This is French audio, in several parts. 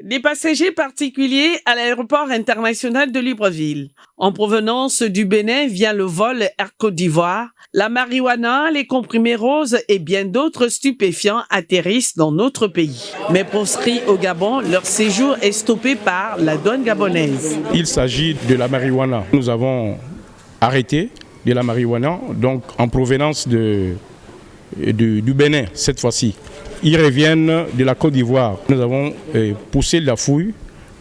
Des passagers particuliers à l'aéroport international de Libreville. En provenance du Bénin via le vol Air Côte d'Ivoire, la marijuana, les comprimés roses et bien d'autres stupéfiants atterrissent dans notre pays. Mais proscrits au Gabon, leur séjour est stoppé par la douane gabonaise. Il s'agit de la marijuana. Nous avons arrêté de la marijuana, donc en provenance du Bénin cette fois-ci. Ils reviennent de la Côte d'Ivoire. Nous avons poussé la fouille.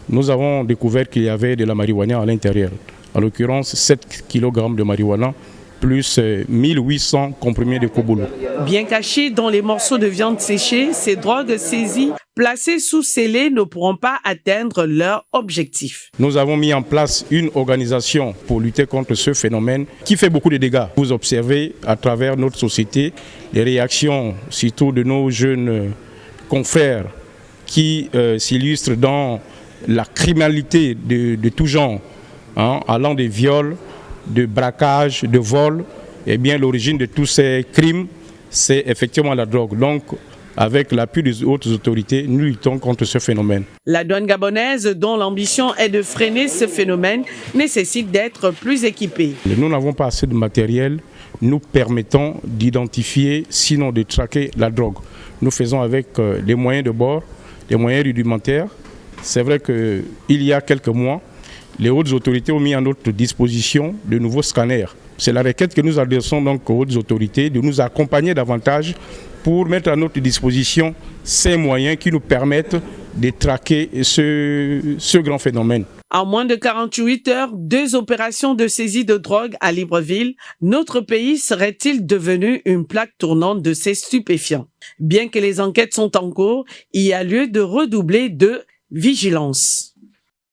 Nous avons découvert qu'il y avait de la marijuana à l'intérieur. En l'occurrence, 7 kg de marijuana plus 1800 comprimés de kobolo. Bien cachés dans les morceaux de viande séchée, ces drogues saisies, placées sous scellés, ne pourront pas atteindre leur objectif. Nous avons mis en place une organisation pour lutter contre ce phénomène qui fait beaucoup de dégâts. Vous observez à travers notre société les réactions, surtout de nos jeunes confrères qui s'illustrent dans la criminalité de tout genre, allant des viols, de braquage, de vol. Eh bien, l'origine de tous ces crimes, c'est effectivement la drogue. Donc, avec l'appui des autres autorités, nous luttons contre ce phénomène. La douane gabonaise, dont l'ambition est de freiner ce phénomène, nécessite d'être plus équipée. Nous n'avons pas assez de matériel nous permettant d'identifier, sinon de traquer la drogue. Nous faisons avec les moyens de bord, les moyens rudimentaires. C'est vrai qu'il y a quelques mois, les hautes autorités ont mis à notre disposition de nouveaux scanners. C'est la requête que nous adressons donc aux hautes autorités de nous accompagner davantage pour mettre à notre disposition ces moyens qui nous permettent de traquer ce grand phénomène. En moins de 48 heures, 2 opérations de saisie de drogue à Libreville, notre pays serait-il devenu une plaque tournante de ces stupéfiants? Bien que les enquêtes sont en cours, il y a lieu de redoubler de vigilance.